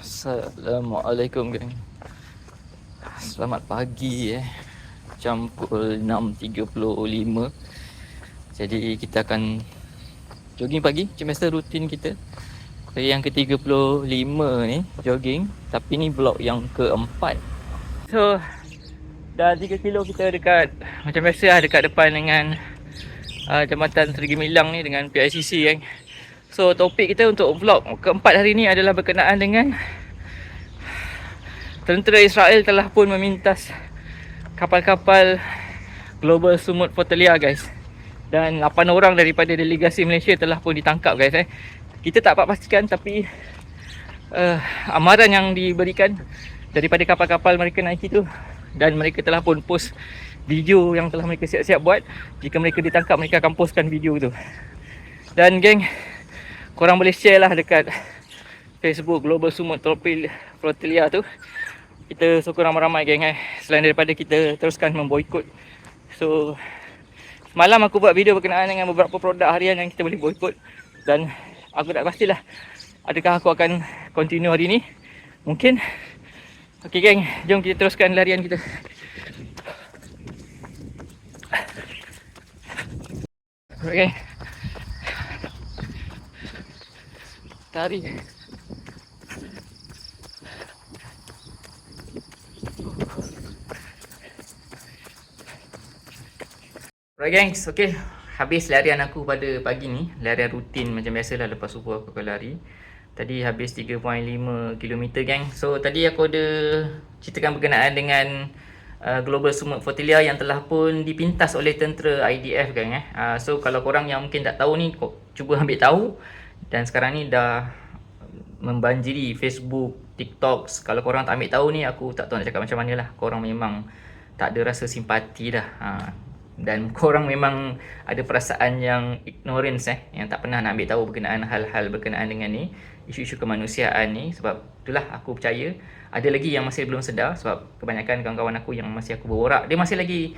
Assalamualaikum geng. Selamat pagi Jam pukul 6.35. Jadi kita akan jogging pagi, macam biasa rutin kita. Hari yang ke-35 ni jogging, tapi ni vlog yang keempat. So dah 3 kilo kita dekat, macam biasa dekat depan dengan Jambatan Seri Gemilang ni dengan PICC geng. So topik kita untuk vlog keempat hari ni adalah berkenaan dengan tentera Israel telah pun memintas kapal-kapal Global Sumut Flotillia guys. Dan 8 orang daripada delegasi Malaysia telah pun ditangkap guys. Kita tak dapat pastikan, tapi amaran yang diberikan daripada kapal-kapal mereka naiki tu, dan mereka telah pun post video yang telah mereka siap-siap buat. Jika mereka ditangkap, mereka akan postkan video tu. Dan geng, korang boleh share lah dekat Facebook Global Sumut Flotillia tu. Kita sokong ramai-ramai geng selain daripada kita teruskan memboikot. So semalam aku buat video berkenaan dengan beberapa produk harian yang kita boleh boikot, dan aku tak pastilah adakah aku akan continue hari ni. Mungkin. Okey geng, jom kita teruskan larian kita. Okay. Tarik. Alright gengs, okay. Habis larian aku pada pagi ni. Larian rutin macam biasalah, lepas subuh aku akan lari. Tadi habis 3.5 km geng. So tadi aku ada ceritakan berkenaan dengan Global Sumut Flotillia yang telah pun dipintas oleh tentera IDF geng. So kalau korang yang mungkin tak tahu ni, cuba ambil tahu. Dan sekarang ni dah membanjiri Facebook, TikTok. Kalau korang tak ambil tahu ni, aku tak tahu nak cakap macam mana lah. Korang memang tak ada rasa simpati dah. Dan korang memang ada perasaan yang ignorance yang tak pernah nak ambil tahu berkenaan hal-hal berkenaan dengan ni, isu-isu kemanusiaan ni. Sebab itulah aku percaya ada lagi yang masih belum sedar. Sebab kebanyakan kawan-kawan aku yang masih aku berborak, dia masih lagi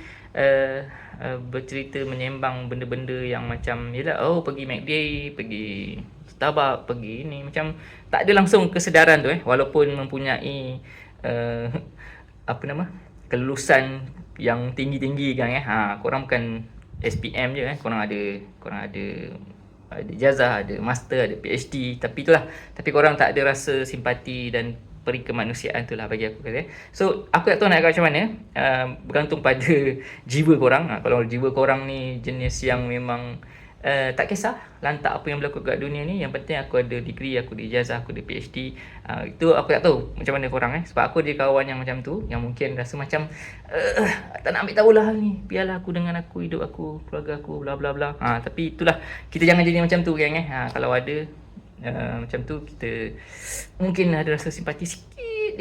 bercerita menyembang benda-benda yang macam yelah, oh pergi McD, pergi Starbucks, pergi ni, macam tak ada langsung kesedaran tu walaupun mempunyai apa nama, kelulusan yang tinggi-tinggi kan korang bukan SPM je korang ada ijazah, ada master, ada PhD, tapi itulah, tapi korang tak ada rasa simpati dan peri kemanusiaan tu lah bagi aku kata. So aku tak tahu nak cakap macam mana, bergantung pada jiwa korang. Kalau jiwa korang ni jenis yang memang tak kisah lantak apa yang berlaku kat dunia ni, yang penting aku ada degree, aku ada ijazah, aku ada PhD, itu aku tak tahu macam mana korang sebab aku ada kawan yang macam tu, yang mungkin rasa macam tak nak ambil tahulah hal ni, biarlah aku dengan aku, hidup aku, keluarga aku, bla bla bla. Tapi itulah, kita jangan jadi macam tu geng kalau ada macam tu, kita mungkin ada rasa simpati sikit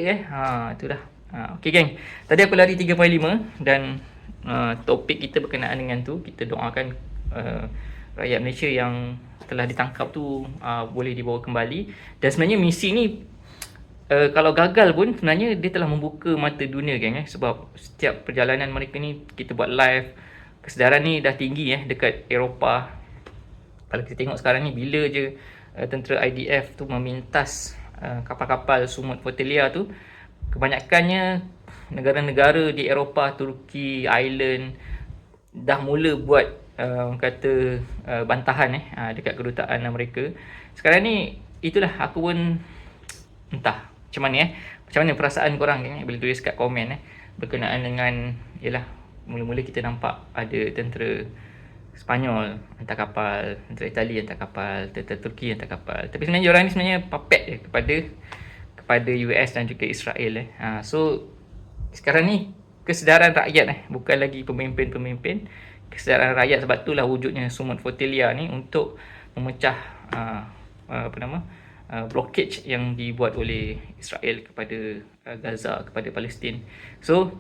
itulah. Okay geng, tadi aku lari 3.5 dan topik kita berkenaan dengan tu. Kita doakan rakyat Malaysia yang telah ditangkap tu boleh dibawa kembali. Dan sebenarnya misi ni kalau gagal pun sebenarnya dia telah membuka mata dunia geng sebab setiap perjalanan mereka ni kita buat live, kesedaran ni dah tinggi dekat Eropah. Kalau kita tengok sekarang ni, bila je tentera IDF tu memintas kapal-kapal Sumut Flotillia tu, kebanyakannya negara-negara di Eropah, Turki, Ireland dah mula buat kata bantahan dekat kedutaan mereka. Sekarang ni itulah, aku pun entah macam mana macam mana perasaan korang bila tulis kat komen berkenaan dengan yalah, mula-mula kita nampak ada tentera Spanyol hantar kapal, tentera Itali hantar kapal, tentera Turki hantar kapal, tapi sebenarnya orang ni sebenarnya puppet je kepada US dan juga Israel So sekarang ni kesedaran rakyat bukan lagi pemimpin-pemimpin, kesedaran rakyat. Sebab itulah wujudnya Sumut Flotillia ni, untuk memecah blockage yang dibuat oleh Israel kepada Gaza, kepada Palestin. So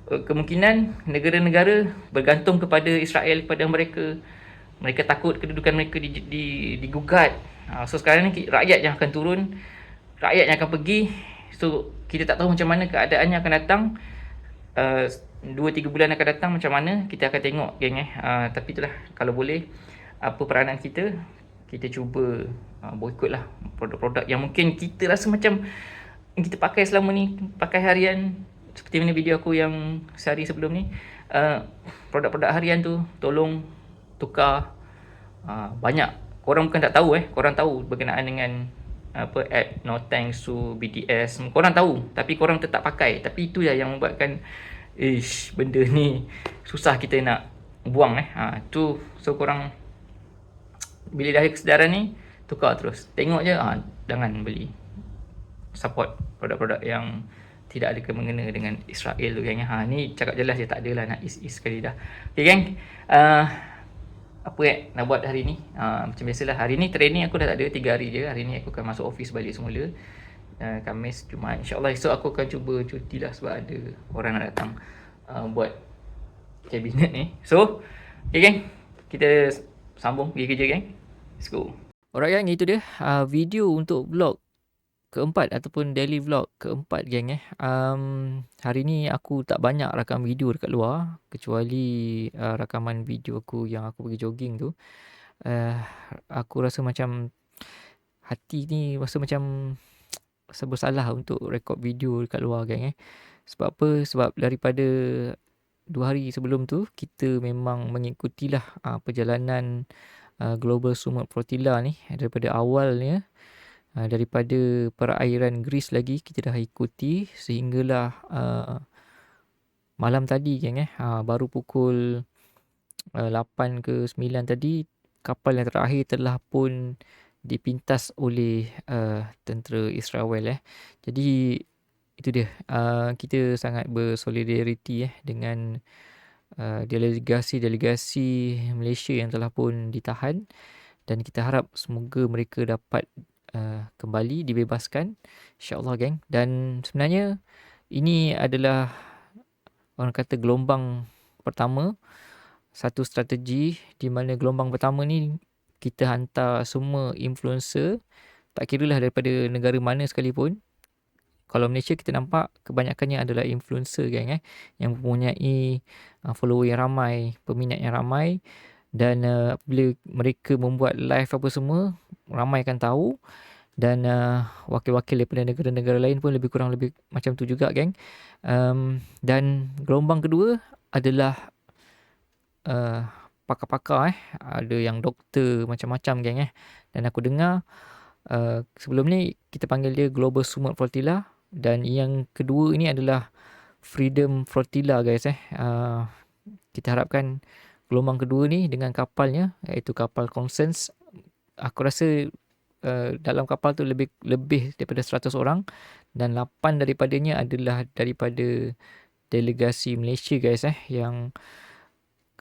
kemungkinan negara-negara bergantung kepada Israel, kepada mereka takut kedudukan mereka digugat. So sekarang ni rakyat yang akan turun, rakyat yang akan pergi. So kita tak tahu macam mana keadaannya akan datang. 2-3 bulan akan datang macam mana, kita akan tengok geng Tapi itulah, kalau boleh apa peranan kita, kita cuba boikot lah produk-produk yang mungkin kita rasa macam yang kita pakai selama ni, pakai harian, seperti mana video aku yang sehari sebelum ni, produk-produk harian tu tolong tukar. Banyak korang bukan tak tahu, korang tahu berkenaan dengan apa app no thanks to BTS, korang tahu tapi korang tetap pakai. Tapi itu yang membuatkan benda ni susah kita nak buang. Tu so korang bila dah ada kesedaran ni, tukar terus, tengok je, jangan beli, support produk-produk yang tidak ada kena-mengena dengan Israel tu geng. Ni cakap jelas je, tak adalah nak is sekali dah. Okay geng, apa nak buat hari ni, macam biasalah, hari ni training aku dah tak ada, 3 hari je. Hari ni aku akan masuk office balik semula, Khamis, Jumaat, InsyaAllah esok aku akan cuba cuti lah sebab ada orang nak datang buat kabinet ni. So okay geng, kita sambung pergi kerja geng. Let's go. Alright geng, itu dia video untuk vlog keempat ataupun daily vlog keempat geng. Hari ni aku tak banyak rakam video dekat luar, kecuali rakaman video aku yang aku pergi jogging tu. Aku rasa macam hati ni rasa macam rasa bersalah untuk rekod video dekat luar geng. Sebab apa? Sebab daripada 2 hari sebelum tu kita memang mengikutilah perjalanan Global Summit Flotilla ni daripada awalnya, daripada perairan Greece lagi kita dah ikuti sehinggalah malam tadi geng. Baru pukul 8 ke 9 tadi kapal yang terakhir telah pun dipintas oleh tentera Israel. Jadi itu dia, kita sangat bersolidariti dengan delegasi Malaysia yang telah pun ditahan, dan kita harap semoga mereka dapat kembali dibebaskan, insyaAllah geng. Dan sebenarnya ini adalah orang kata gelombang pertama, satu strategi di mana gelombang pertama ni kita hantar semua influencer, tak kiralah daripada negara mana sekalipun. Kalau Malaysia kita nampak kebanyakannya adalah influencer geng, yang mempunyai follower yang ramai, peminat yang ramai, dan bila mereka membuat live apa semua, ramai akan tahu, dan wakil-wakil daripada negara-negara lain pun lebih kurang lebih macam tu juga geng. Dan gelombang kedua adalah pakar-pakar, ada yang doktor, macam-macam geng. Dan aku dengar sebelum ni kita panggil dia Global Summit Flotilla, dan yang kedua ini adalah Freedom Flotilla guys. Kita harapkan gelombang kedua ni dengan kapalnya, iaitu kapal Constance, aku rasa dalam kapal tu lebih daripada 100 orang, dan 8 daripadanya adalah daripada delegasi Malaysia guys, yang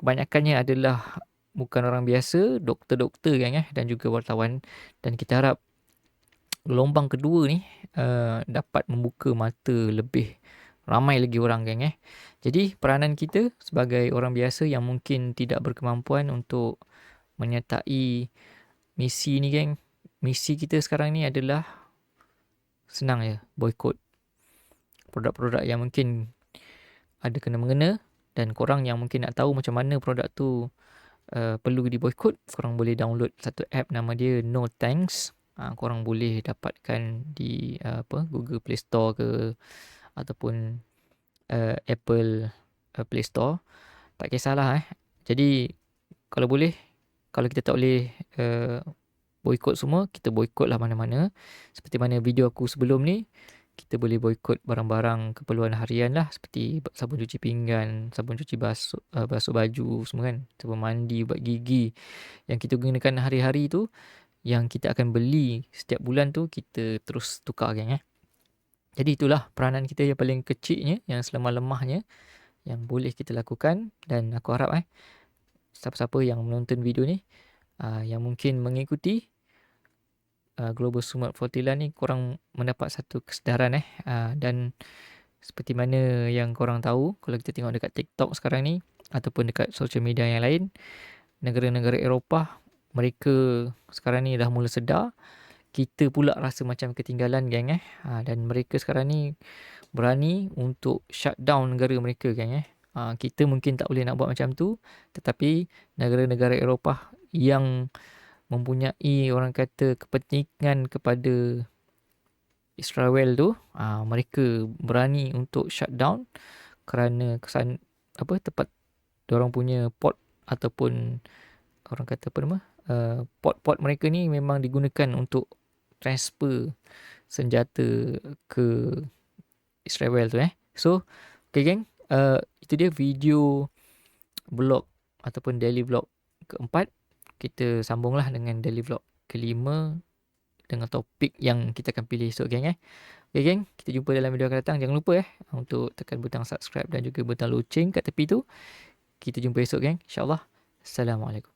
kebanyakannya adalah bukan orang biasa, doktor-doktor geng, dan juga wartawan. Dan kita harap gelombang kedua ni dapat membuka mata lebih ramai lagi orang geng. Jadi peranan kita sebagai orang biasa yang mungkin tidak berkemampuan untuk menyertai misi ni geng, misi kita sekarang ni adalah senang je, boikot produk-produk yang mungkin ada kena-mengena. Dan korang yang mungkin nak tahu macam mana produk tu perlu diboikot, korang boleh download satu app nama dia No Thanks. Korang boleh dapatkan di Google Play Store ke ataupun Apple Play Store, tak kisahlah. Jadi kalau boleh, kalau kita tak boleh boikot semua, kita boikot lah mana-mana. Seperti mana video aku sebelum ni, kita boleh boikot barang-barang keperluan harian lah, seperti sabun cuci pinggan, sabun cuci basuh baju semua kan, sabun mandi, ubat gigi yang kita gunakan hari-hari tu, yang kita akan beli setiap bulan tu, kita terus tukar geng. Jadi itulah peranan kita yang paling kecilnya, yang selemah-lemahnya yang boleh kita lakukan. Dan aku harap siapa-siapa yang menonton video ni, yang mungkin mengikuti Global Summit Flotilla ni, korang mendapat satu kesedaran. Dan seperti mana yang korang tahu, kalau kita tengok dekat TikTok sekarang ni ataupun dekat social media yang lain, negara-negara Eropah, mereka sekarang ni dah mula sedar. Kita pula rasa macam ketinggalan geng. Dan mereka sekarang ni berani untuk shut down negara mereka geng. Kita mungkin tak boleh nak buat macam tu, tetapi negara-negara Eropah yang mempunyai orang kata kepentingan kepada Israel tu, mereka berani untuk shutdown kerana tempat diorang punya port ataupun orang kata apa nama, port-port mereka ni memang digunakan untuk transfer senjata ke Israel tu. So, okay geng, itu dia video vlog ataupun daily vlog keempat. Kita sambunglah dengan daily vlog kelima dengan topik yang kita akan pilih esok geng. Okay geng, kita jumpa dalam video akan datang. Jangan lupa untuk tekan butang subscribe dan juga butang loceng kat tepi tu. Kita jumpa esok geng, insyaAllah. Assalamualaikum.